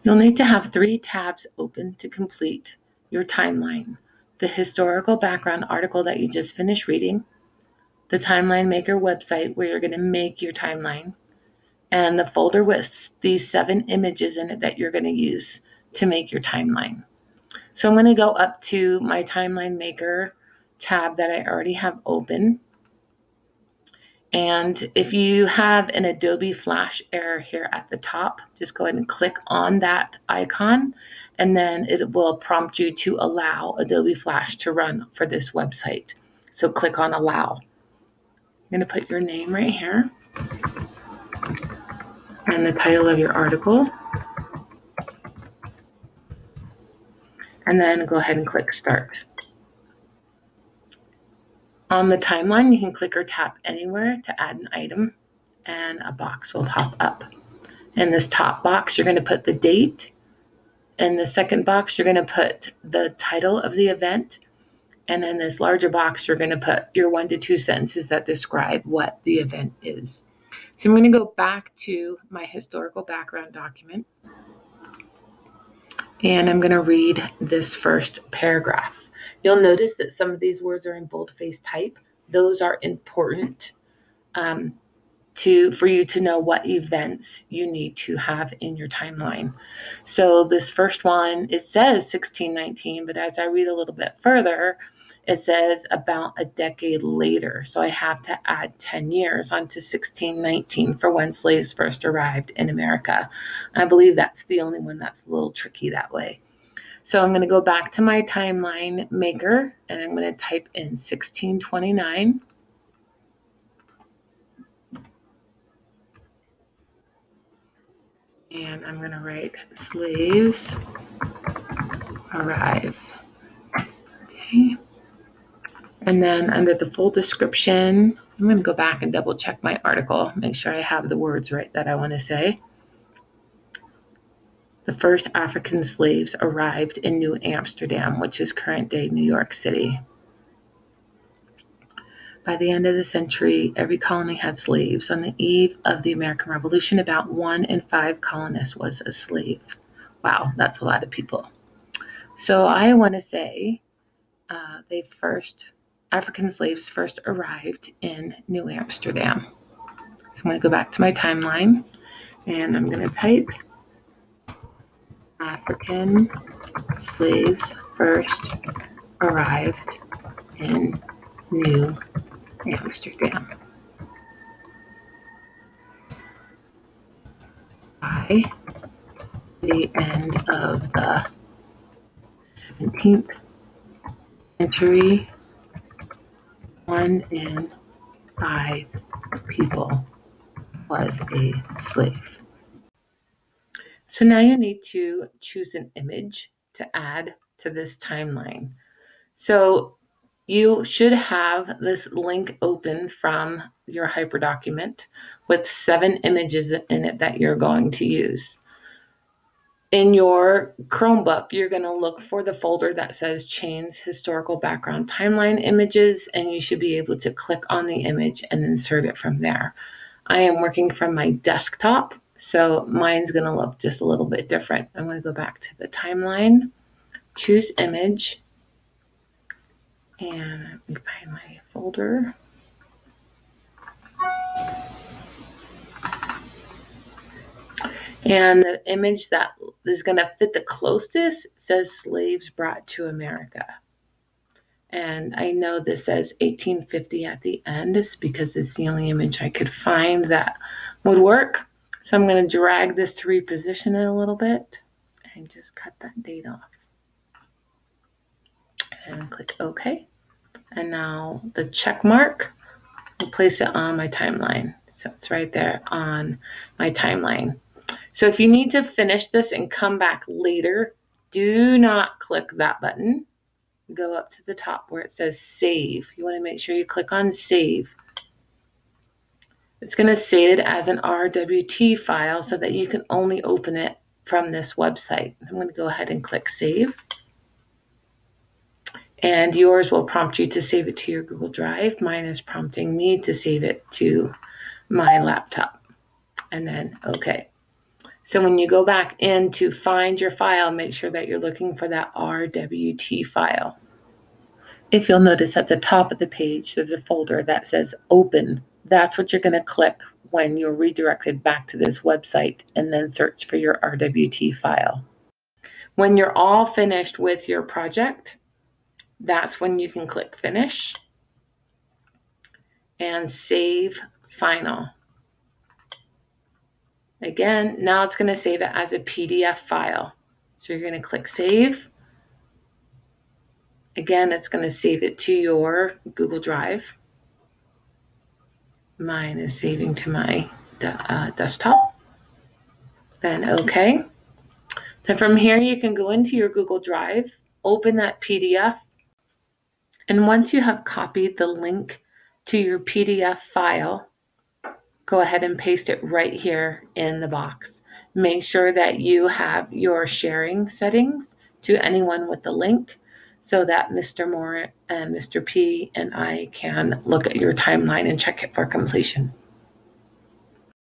You'll need to have 3 tabs open to complete your timeline: the historical background article that you just finished reading, the Timeline Maker website where you're going to make your timeline, and the folder with these 7 images in it that you're going to use to make your timeline. So I'm going to go up to my Timeline Maker tab that I already have open. And if you have an Adobe Flash error here at the top, just go ahead and click on that icon, and then it will prompt you to allow Adobe Flash to run for this website. So click on Allow. I'm going to put your name right here and the title of your article, and then go ahead and click Start. On the timeline, you can click or tap anywhere to add an item, and a box will pop up. In this top box, you're going to put the date. In the second box, you're going to put the title of the event. And in this larger box, you're going to put your 1 to 2 sentences that describe what the event is. So I'm going to go back to my historical background document, and I'm going to read this first paragraph. You'll notice that some of these words are in boldface type. Those are important for you to know what events you need to have in your timeline. So this first one, it says 1619, but as I read a little bit further, it says about a decade later. So I have to add 10 years onto 1619 for when slaves first arrived in America. I believe that's the only one that's a little tricky that way. So I'm going to go back to my Timeline Maker, and I'm going to type in 1629. And I'm going to write slaves arrive. Okay. And then under the full description, I'm going to go back and double check my article, make sure I have the words right that I want to say. The first African slaves arrived in New Amsterdam, which is current day New York City. By the end of the century, every colony had slaves. On the eve of the American Revolution, about 1 in 5 colonists was a slave. Wow, that's a lot of people. So I want to say African slaves first arrived in New Amsterdam. So I'm going to go back to my timeline, and I'm going to type African slaves first arrived in New Amsterdam by the end of the 17th century. 1 in 5 people was a slave. So now you need to choose an image to add to this timeline. So you should have this link open from your hyperdocument with 7 images in it that you're going to use. In your Chromebook, you're going to look for the folder that says Chain's Historical Background Timeline Images, and you should be able to click on the image and insert it from there. I am working from my desktop, so mine's going to look just a little bit different. I'm going to go back to the timeline, choose image, and let me find my folder. And the image that is going to fit the closest says slaves brought to America. And I know this says 1850 at the end. It's because it's the only image I could find that would work. So I'm going to drag this to reposition it a little bit and just cut that date off. And click OK. And now the check mark, I'll place it on my timeline. So it's right there on my timeline. So if you need to finish this and come back later, do not click that button. Go up to the top where it says Save. You want to make sure you click on Save. It's going to save it as an RWT file so that you can only open it from this website. I'm going to go ahead and click Save. And yours will prompt you to save it to your Google Drive. Mine is prompting me to save it to my laptop. And then OK. So when you go back in to find your file, make sure that you're looking for that RWT file. If you'll notice at the top of the page, there's a folder that says Open. That's what you're going to click when you're redirected back to this website, and then search for your RWT file. When you're all finished with your project, that's when you can click Finish and Save Final. Again, now it's going to save it as a PDF file. So you're going to click Save. Again, it's going to save it to your Google Drive. Mine is saving to my desktop. Then OK. Then from here, you can go into your Google Drive, open that PDF, and once you have copied the link to your PDF file, go ahead and paste it right here in the box. Make sure that you have your sharing settings to anyone with the link so that Mr. Moore and Mr. P and I can look at your timeline and check it for completion.